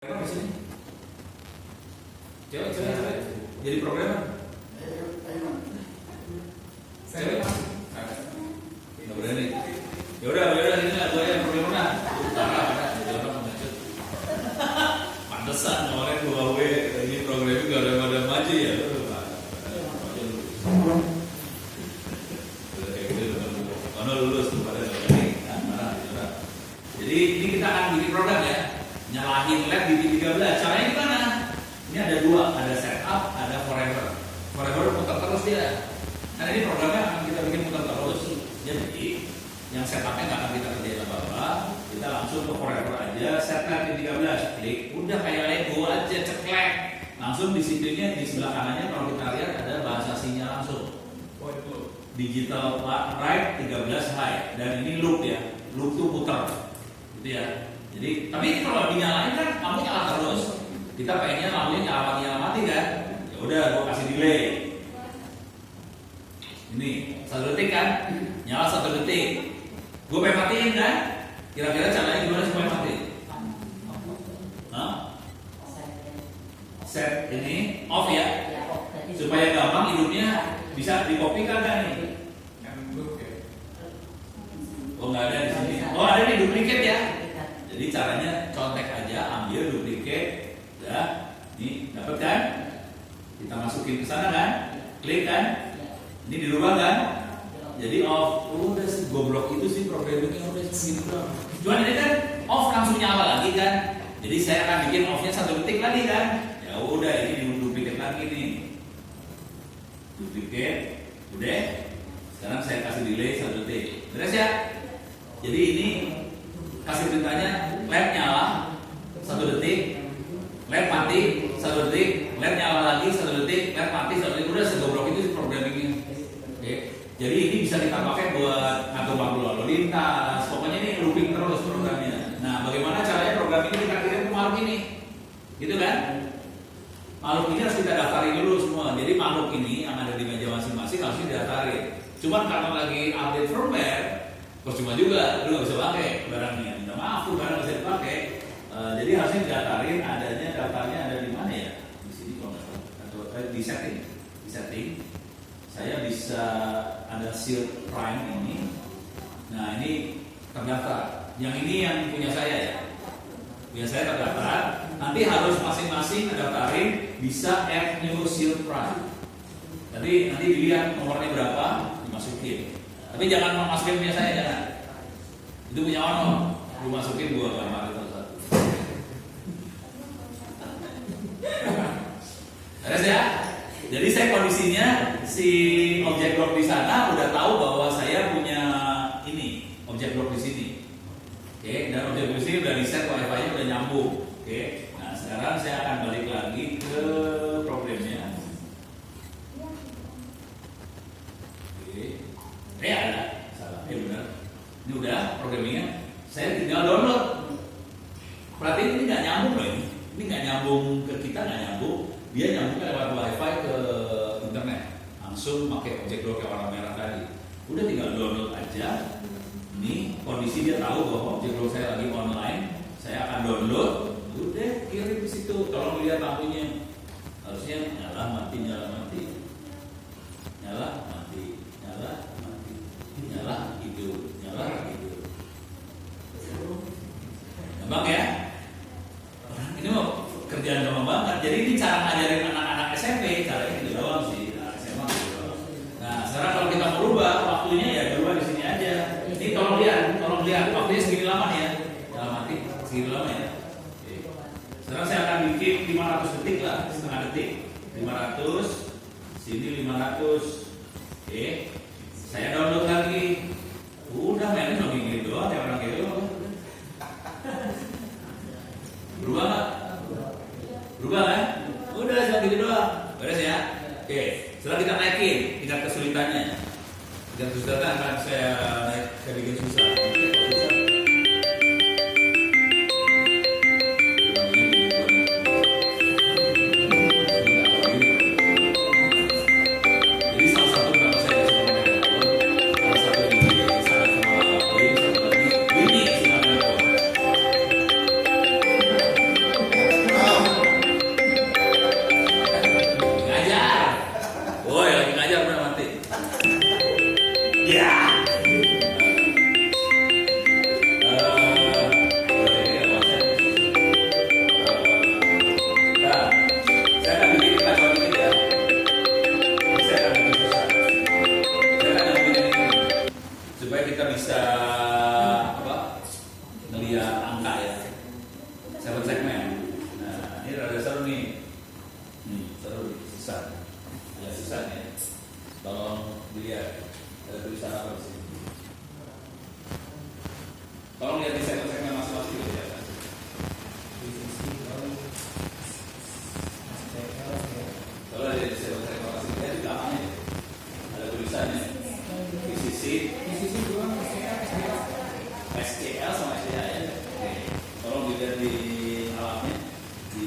Di sini. Cewek. Jadi programmer. Cewek. Nggak berani. Ya udah ini lah gue yang programmer. Utara ada jadi orang mengecut. Pantesan orang gua ini programmer gak ada maju ya. Karena lulus tuh pada jadi ini kita akan bikin program ya. Nyalahin lab di 13. Caranya gimana? Ini ada dua, ada setup, ada forever. Forever putar terus dia. Karena ini programnya akan kita bikin putar terus. Jadi yang setupnya nggak akan kita kerjain apa-apa. Kita langsung ke forever aja. Setup di 13, klik. Udah kayak Lego aja, ceklek. Langsung disiplinnya di sebelah kanannya kalau kita lihat ada bahasa sinyal langsung. Digital right 13 high. Dan ini loop ya. Loop tuh putar. Gitu ya. Jadi, tapi kalau dinyalain kan lampu nyala terus. Kita pengennya lampunya nyala mati kan? Ya udah, gua kasih delay. Ini 1 detik kan? Nyala 1 detik. Gua pengen matiin kan? Kira-kira caranya gimana supaya mati? Hah? Set ini off ya? Supaya gampang hidupnya bisa dikopikan kan nih? Oh nggak ada di sini. Oh ada nih duplikat ya? Jadi caranya contek aja, ambil duplikat, ya, ini dapat kan? Kita masukin ke sana kan? Klik kan? Ini dirubah kan? Jadi off. Udah sih goblok itu sih programmingnya udah segitu doang. Cuman ini kan off langsung nyala lagi kan? Jadi saya akan bikin offnya 1 detik lagi kan? Ya udah ini duplikat lagi nih. Duplikat, udah. Sekarang saya kasih delay 1 detik. Beres ya? Jadi ini kasih perintahnya lab nyala 1 detik, lab mati 1 detik, lab nyala lagi 1 detik, lab mati 1 detik. Udah segoblok itu programmingnya. Oke. Jadi ini bisa kita pakai buat ngatur waktu lalu lintas. Pokoknya ini looping terus programnya. Nah, bagaimana caranya program ini kita kirim ke makhluk ini? Gitu kan? Makhluk ini harus kita daftarin dulu semua. Jadi makhluk ini yang ada di meja masing-masing harus didaftarin. Cuman karena lagi update firmware, percuma juga, lu nggak bisa pakai barangnya. Minta maaf, tuh barang bisa dipakai. Jadi harusnya didaftarin, daftarnya ada di mana ya? Di sini kalau nggak salah. Atau di setting. Saya bisa ada shield prime ini. Nah ini terdaftar. Yang ini yang punya saya ya. Punya saya terdaftar. Nanti harus masing-masing daftarin bisa add new shield prime. Nanti dilihat nomornya berapa, dimasukin. Tapi jangan masukin punya saya, jangan. Itu punya Ono. Lu masukin gua gambar itu satu. Terus ya. Jadi saya kondisinya si objek block di sana udah tahu bahwa saya punya ini objek block di sini. Oke, dan objek block di sini udah di set wifi-nya udah nyambung. Oke. Nah, sekarang saya akan balik lagi ke programnya. Ada salah, benar. Ini udah programmingnya. Saya tinggal download. Berarti ini nggak nyambung loh ini. Ini nggak nyambung ke kita, nggak nyambung. Dia nyambung lewat wifi ke internet. Langsung pakai objek block yang warna merah tadi. Udah tinggal download aja. Ini kondisi dia tahu bahwa objek block saya lagi online. Saya akan download. Udah kirim ke situ. Tolong lihat lampunya. Harusnya nyala mati, nyala mati, nyala mati, nyala mati, nyala hidup, nyala hidup. Gampang ya? Ini mau kerjaan gampang banget. Jadi ini cara ngajarin anak-anak SMP. Caranya gitu doang sih. SMA gitu doang. Nah sekarang kalau kita mau rubah waktunya ya berubah di sini aja. Ini tolong lihat. Waktunya segini lama ya. Nyala mati segini lama ya. Oke. Sekarang saya akan bikin 500 detik lah, setengah detik. 500. Sini 500. Oke. Saya download lagi. Udah mainnya cuma gini doang ya orang gitu. Berubah nggak? Berubah kan? Udah cuma gini doang. Beres ya? Oke. Setelah kita naikin tingkat kesulitannya. Tingkat kesulitan akan saya naik ke bikin susah. nih. Taruh di sisa. Ada sisanya. Tolong dilihat ada tulisan apa di sini. Tolong lihat di segmen masing-masing gitu ya. Kalau ada di segmen masing-masing ya di belakangnya ada tulisannya. Di sisi SCL sama SDA ya. Oke. Tolong dilihat di alamnya di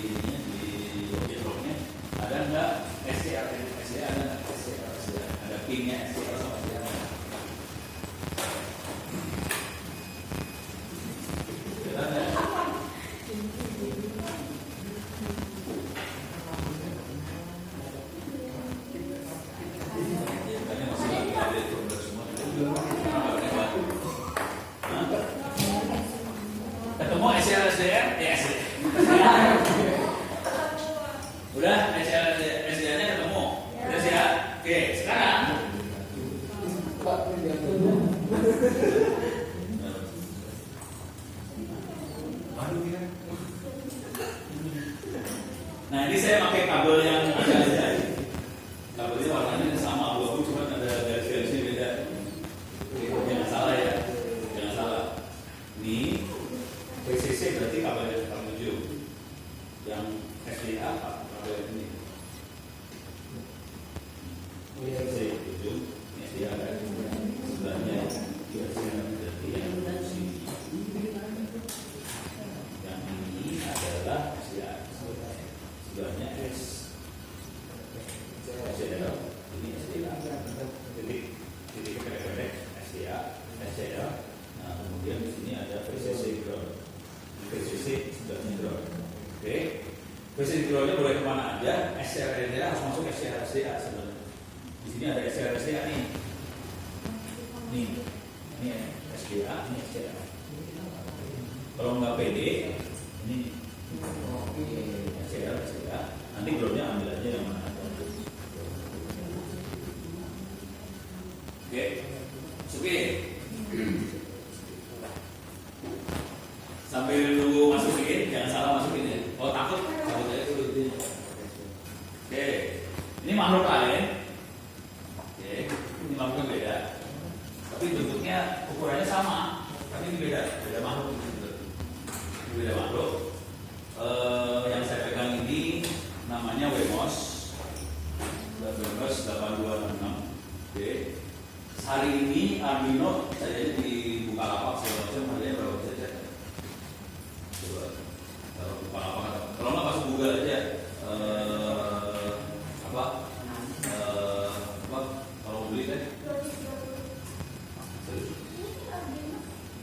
objek bloknya ada enggak SCL SDA ada enggak SCL SDA ada pinnya SCL sama SDA. Ketemu SCL SDR ya udah SCL SDR nya ketemu udah siap. Oke sekarang nah ini saya pakai kabel yang ada aja. Kabelnya warnanya sama abu-abu cuma ada garis-garisnya beda. Jangan salah ya, jangan salah. Ini PCC berarti kabel yang 7. Yang SDA apa? Kabel ini. PCC 7, SDA kan sebelahnya berarti yang sini. Yang ini adalah SDA. Sebelahnya S. SDA ini SDA. Titik pendek SDA, SDA. Nah kemudian di sini ada PCC ground. PCC sebelahnya ground. Oke. PCC groundnya boleh kemana aja. SCR SDA harus masuk SCR SDA sebenarnya. Di sini ada SCR SDA nih. Ini SDA, ini SCR. Kalau nggak PD, ini SCR SDA. Nanti groundnya ambil aja yang mana. Oke, masukin. Sambil nunggu masukin, jangan salah masukin ya. Kalau takut, cabut aja dulu. Oke, ini makhluk lain. Oke, ini makhluknya beda. Tapi bentuknya, ukurannya sama. Tapi ini beda makhluk. Ini beda makhluk. Yang saya pegang ini namanya WMOS 826. Oke. Hari ini Arduino saya di Bukalapak segala macam harganya berapa saja? Coba taruh Bukalapak. Kalau nggak masuk Google aja apa kalau mau beli kan?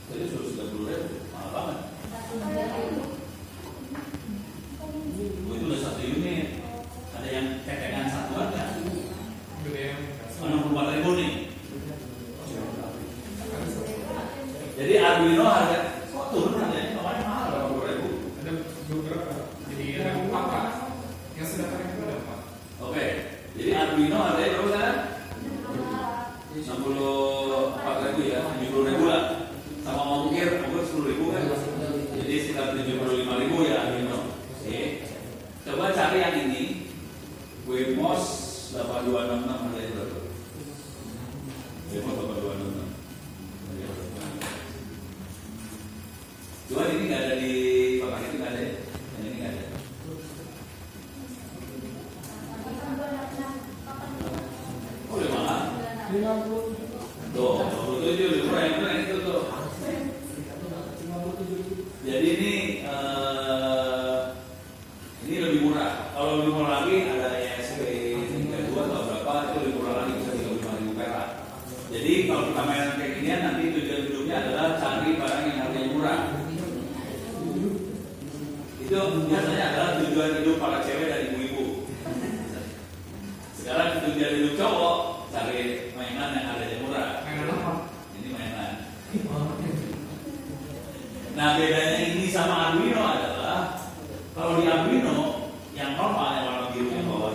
Jadi sudah 30.000 mahal banget. Itu udah 1 unit. Ada yang cetekan satuan kan? 64.000 nih. Jadi Arduino harga kok turun harganya kemarin mahal 80.000. Ada beberapa. Jadi ada 4 yang sudah pakai itu ada 4. Oke. Jadi Arduino harganya berapa sekarang? 64.000 ya, 70.000 lah. Sama mau ukir 10.000 kan? Jadi sekitar 75.000 ya Arduino. Oke. Coba cari yang ini. WMOS 8266 harganya berapa? WMOS 8266. Cuma ini nggak ada di kotak itu, nggak ada ya? Yang ini nggak ada. Oh, udah mahal. 50. Tuh, 57, yang kurang itu tuh. Jadi ini lebih murah. Kalau lebih murah lagi ada ESP32 atau berapa itu lebih murah lagi bisa 35.000 perak. Jadi kalau kita main kayak gini nanti tujuan hidupnya adalah cari barang yang harganya murah. Itu biasanya adalah tujuan hidup para cewek dan ibu-ibu. Sekarang tujuan hidup cowok cari mainan yang harganya murah. Mainan apa? Ini mainan. Nah bedanya ini sama Arduino adalah kalau di Arduino yang normal yang warna biru yang bawah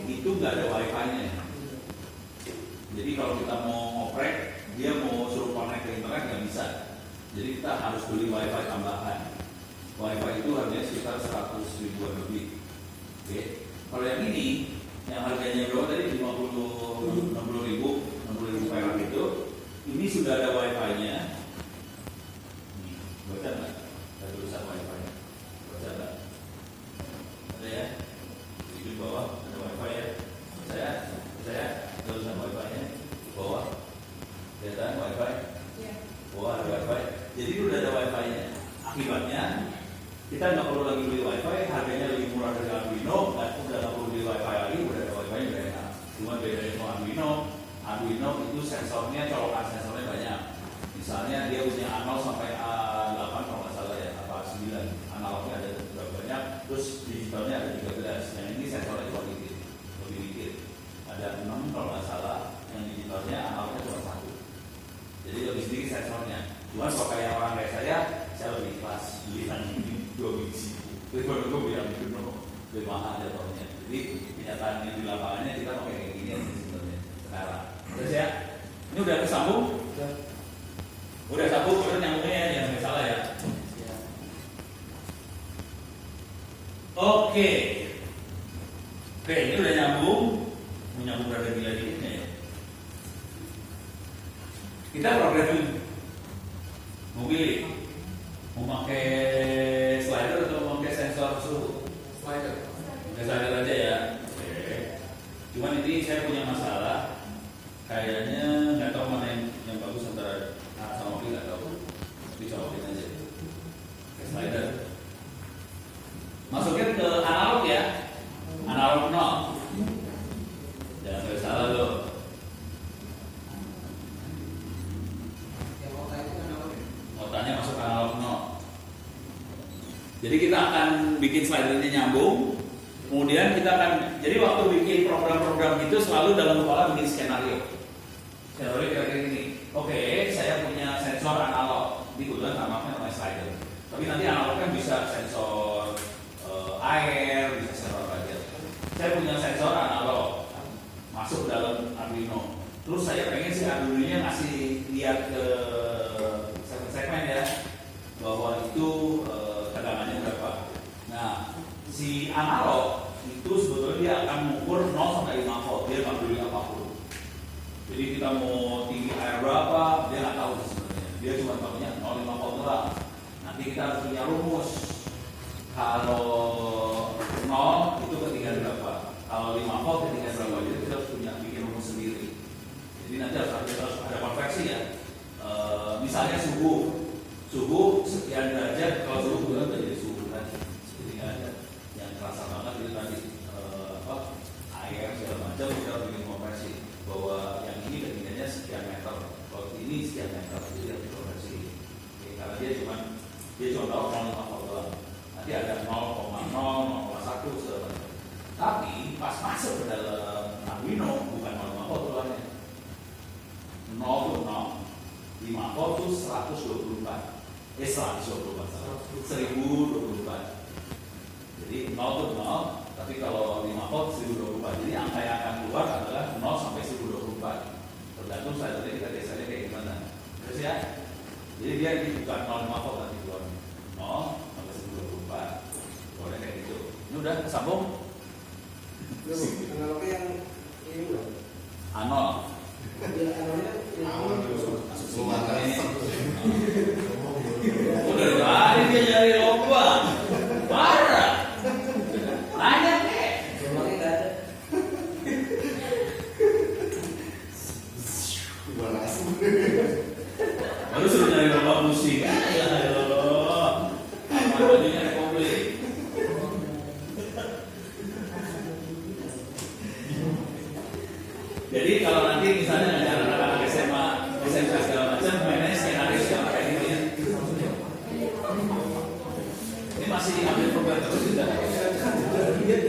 itu nggak ada wifi-nya. Jadi kalau kita mau ngoprek, dia mau suruh connect ke internet nggak bisa. Jadi kita harus beli wifi tambahan. Wifi itu harganya sekitar 100.000 lebih. Oke. Kalau yang ini, yang harganya berapa tadi? 60 ribu perak itu, ini sudah ada wifi-nya. Nih, baca nggak? Ada tulisan wifi-nya. Baca nggak? Ada ya? Di bawah ada wifi ya. Saya ada tulisan wifi-nya di bawah. Kelihatan wifi? Bawah ada wifi. Jadi udah ada wifi-nya. Akibatnya kita nggak perlu lagi beli wifi, harganya lebih murah dari Arduino, dan udah nggak perlu beli wifi lagi, udah ada wifi udah enak. Cuma bedanya sama Arduino itu sensornya, colokan sensornya banyak. Misalnya dia punya A0 sampai A8 kalau nggak salah ya, apa 9, analognya ada berapa banyak, terus digitalnya ada 13. Yang ini sensornya cuma lebih dikit. Ada 6 kalau nggak salah, yang digitalnya analognya cuma 1. Jadi lebih sedikit sensornya. Cuma kalau kayak orang kayak saya lebih ikhlas beli ini 2 biji. Terus baru gue bilang lebih mahal jatuhnya. Jadi kenyataannya di lapangannya kita pakai kayak gini aja sebenarnya sekarang. Terus ya, ini udah kesambung? Udah sambung, udah nyambungnya ya, jangan sampai salah ya. Oke, ini udah nyambung. Menyambung rada gila dikitnya ya. Kita programming mau pilih mau pakai slider atau mau pakai sensor suhu? Slider. Slider aja ya. Oke. Cuman ini saya punya masalah. Kayaknya nggak tahu mana yang bagus antara A sama B, nggak tahu. Tapi cobain aja. Pakai slider. Masukin ke analog ya. Analog 0. Jangan sampai salah loh. Motanya masuk analog 0. Jadi kita akan bikin slidernya nyambung. Kemudian kita akan, jadi waktu bikin program-program itu selalu dalam kepala bikin skenario. Skenario kira-kira gini. Oke, saya punya sensor analog. Ini kebetulan namanya slider. Tapi nanti analog kan bisa sensor air, bisa sensor apa aja. Saya punya sensor analog masuk dalam Arduino. Terus saya pengen si Arduino-nya ngasih lihat ke segmen ya, bahwa itu tegangannya berapa. Nah, si analog itu sebetulnya dia akan mengukur 0 sampai 5 volt, dia nggak peduli apapun. Jadi kita mau tinggi air berapa, dia nggak tahu sebenarnya. Dia cuma tahunya 0,5 volt doang. Nanti kita harus punya rumus. Kalau 0 itu ketinggian berapa, kalau 5 volt ketinggian berapa. Jadi kita harus punya bikin rumus sendiri. Jadi nanti harus ada konversi ya. Misalnya suhu sekian derajat, kalau suhu bulan jadi suhu kan, jadi nggak ada yang terasa banget itu tadi air segala macam. Kita harus bikin konversi bahwa yang ini ketinggiannya sekian meter, kalau ini sekian meter, jadi harus konversi. Oke, karena dia cuma tahu 0,5 volt doang. Nanti ada 0,0, 0,1 segala macam. Tapi pas masuk ke dalam Arduino bukan 0,5 volt doangnya. 0 tuh 0. 5 volt itu 124. 1024. Jadi 0 itu 0, tapi kalau 5 volt 1024. Jadi angka yang akan keluar adalah 0 sampai 1024. Tergantung saya tadi kita biasanya kayak gimana. Terus ya. Jadi dia ini bukan 0,5 volt nanti keluar. 0 sampai 1024. Boleh kayak gitu. Ini udah sambung? Analognya yang ini bukan? Anol. Udah tadi dia nyari lubang. Parah. Nanya kek. Lubangnya nggak ada. Baru suruh nyari lubang musik. Ya Allah. Apa dia nyari komplit? Jadi kalau nanti misalnya ngajar anak-anak SMA, SMK segala macam, mainnya skenario segala kayak gitu ya. Ini masih ambil program terus tidak?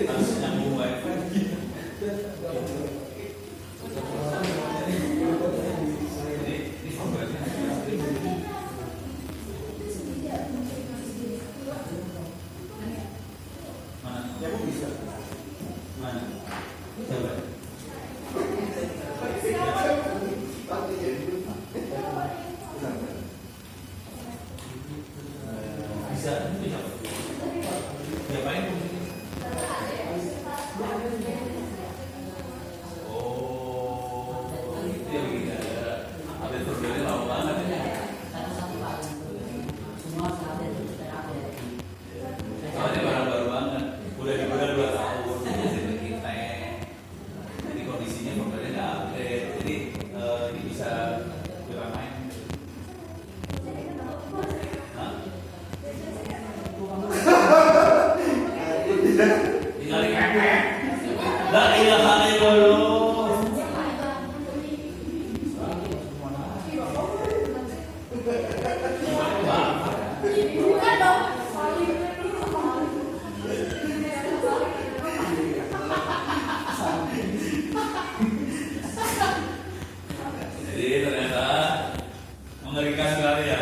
Harus nyambung wifi. Ini programnya. Mana? Ya bu bisa. Mana? Coba. Bisa. Ngapain? Tinggal dikepek. La ilaha illallah. Jadi ternyata mengerikan sekali ya.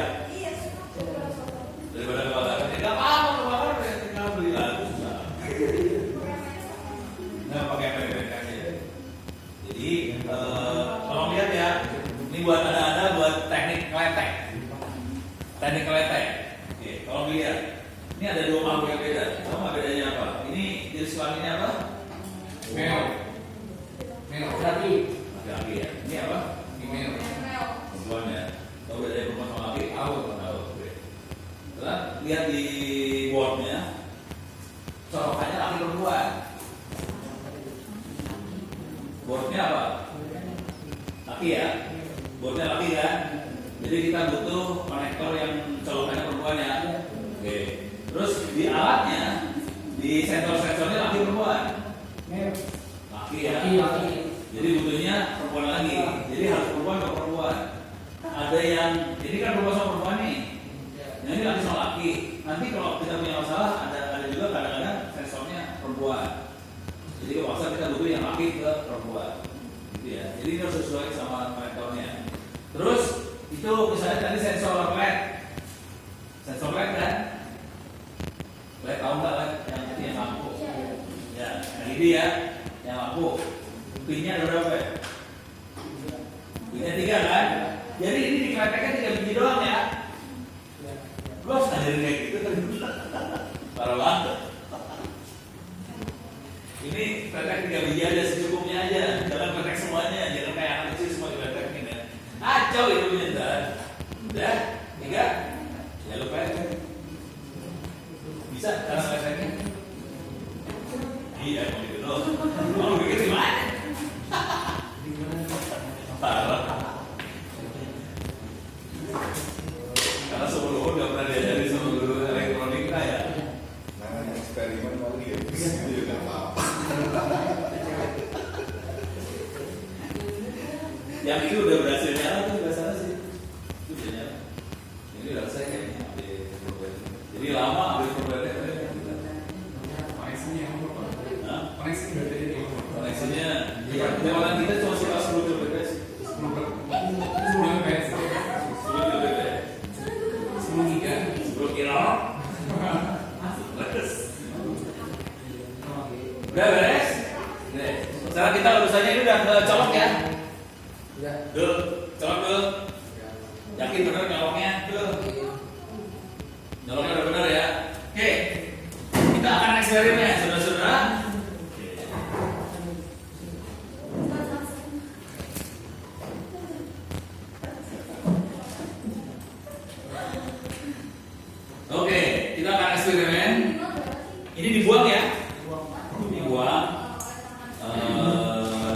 Daripada kebakaran, tidak apa-apa kebakaran ya tinggal beli lagi. Nggak pakai PPK aja. Jadi tolong lihat ya. Ini buat anak-anak buat teknik kletek. Teknik kletek. Oke, tolong lihat. Ini ada dua makhluk yang beda. Tahu nggak bedanya apa? Ini jenis kelaminnya apa? Mel. Lagi. Laki-laki ya. Ini apa? Email. Perempuan ya. Tahu bedanya perempuan sama laki? Tahu. Tahu. Oke. Setelah lihat di boardnya, colokannya laki perempuan. Boardnya apa? Laki ya. Boardnya laki kan. Jadi kita butuh konektor yang colokannya perempuan ya. Oke. Terus di alatnya, di sensor-sensornya laki perempuan. Laki ya. Laki. Jadi butuhnya perempuan lagi. Jadi harus perempuan atau perempuan. Ada yang ini kan perempuan sama perempuan nih. Yang ini laki sama laki. Nanti kalau kita punya masalah ada juga kadang-kadang sensornya perempuan. Jadi kalau masalah kita butuh yang laki ke perempuan. Gitu ya. Jadi ini harus sesuai sama konektornya. Terus itu misalnya tadi sensor LED. Sensor LED kan? LED tahu nggak LED yang lampu? Ya, yang ini ya, yang lampu. Pinnya ada berapa ya? Pinnya 3 kan? Jadi ini dikleteknya 3 biji doang ya. Lu harus ngajarin kayak gitu. Parah banget. Ini kletek 3 biji aja, secukupnya aja. Jangan kletek semuanya, jangan kayak anak kecil semua dikletekin ya. Acau itu punya dan. Udah, 3. Ya lu kletek. Bisa cara kleteknya? Iya, mau gitu loh. Mau lu bikin di mana? Parah. Karena sebelumnya nggak pernah diajari sama guru elektronika ya. Namanya eksperimen kali ya. Dia nggak apa-apa. Yang itu udah berhasil nyala tuh nggak salah sih. Itu udah nyala. Ini udah saya kayaknya. Jadi lama ambil programnya. Koneksinya yang apa? Hah? Koneksi berarti ini. Koneksinya, ya, kenalan kita cuma sekitar 10 kbps. 10 Mbps. 10 kbps. 10 giga. 10 kilo. Leres. Udah beres? Nih, sekarang kita urusannya ini udah kecolok ya? Udah. Dul, colok dul. Yakin bener nyoloknya? Dul. Nyoloknya udah bener ya? Oke, kita akan eksperimen saudara-saudara. Oke, kita akan eksperimen. Ini dibuang ya? Dibuang.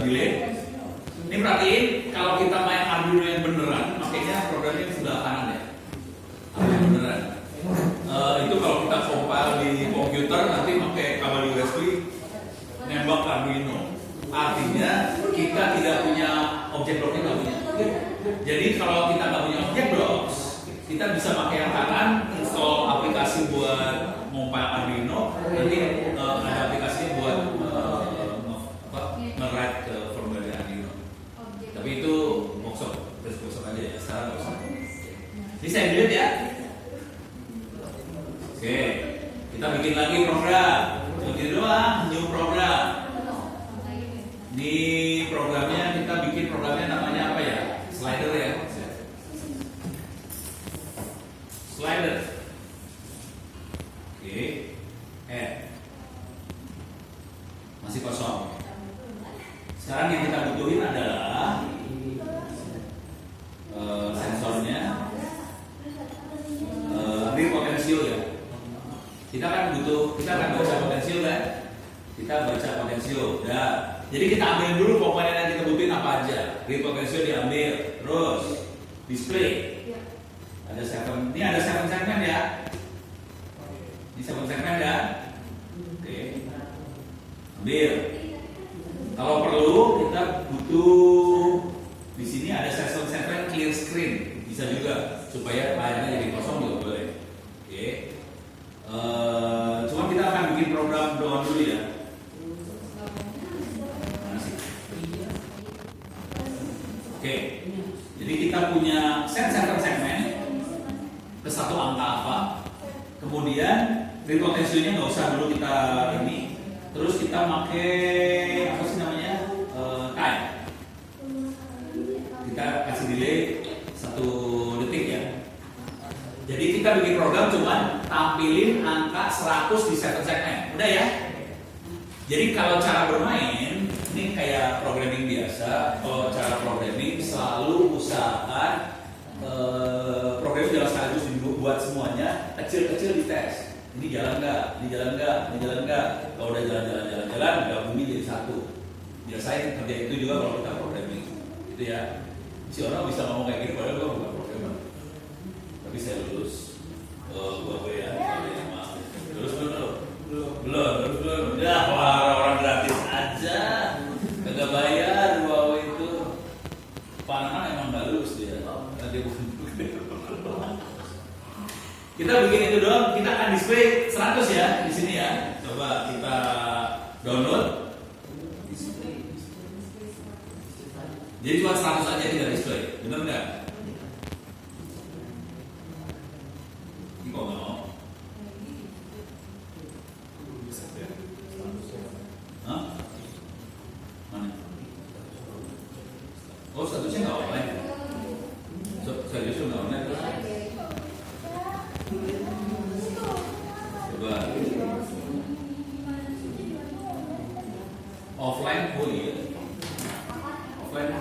Delay. Ini perhatiin, kalau kita main Arduino yang beneran, makanya programnya sebelah kanan ya. Yang beneran. Itu kalau kita compile di komputer nanti pakai kabel USB nembak Arduino. Artinya kita tidak punya objek blocknya, nggak punya. Jadi kalau kita nggak punya objek block, kita bisa pakai yang kanan, install aplikasi buat compile Arduino. Nanti ada aplikasinya buat nge-write ke firmware Arduino. Tapi itu workshop, terus workshop aja ya. Sekarang workshop. Ini saya delete ya. Oke, kita bikin lagi program. Bikin doang, new program. Di programnya kita bikin programnya namanya apa ya? Slider ya. Slider. Oke, masih kosong. Sekarang yang kita butuhin adalah sensornya, ambil potensio ya. Kita akan baca potensio kan? Kita baca potensio. Nah, jadi kita ambil dulu komponen yang kita butuhin apa aja. Read potensio diambil, terus display. Ada 7, ini ada 7 segmen ya. Ini 7 segmen ya. Oke. ambil. Kalau perlu kita butuh di sini ada session server clear screen, bisa juga supaya layarnya jadi kosong juga boleh. Oke. Cuma kita akan bikin program doang dulu ya. Mana sih? Oke. Jadi kita punya set server segmen ke satu angka apa. Kemudian remote tensionya nggak usah dulu kita ini. Terus kita pakai apa sih namanya time. Kita kasih delay 1 detik ya. Jadi kita bikin program cuman tampilin angka 100 di server segmen. Udah ya. Jadi kalau cara bermain ini kayak programming biasa. Kalau cara programming selalu usahakan programming jangan sekaligus dibuat semuanya, kecil-kecil dites. Ini jalan nggak? Ini jalan nggak? Ini jalan nggak? Kalau udah jalan, gabungin jadi satu. Biasain kerja itu juga kalau kita programming, gitu ya. Si orang bisa ngomong kayak gini, padahal gue bukan programmer. Tapi saya lulus. Gue ya, maaf. Lulus belum. Udah, orang gratis aja. Kagak bayar, wow itu. Panah emang nggak lulus dia. Nanti bukan. Kita bikin itu doang, kita akan display 100 ya di sini ya. Coba kita download. Jadi cuma 100 aja tidak display, bener nggak? Ini kok nggak mau? Hah? Mana? Oh, statusnya nggak online. Serius nggak online terus? Coba offline boleh ya? Offline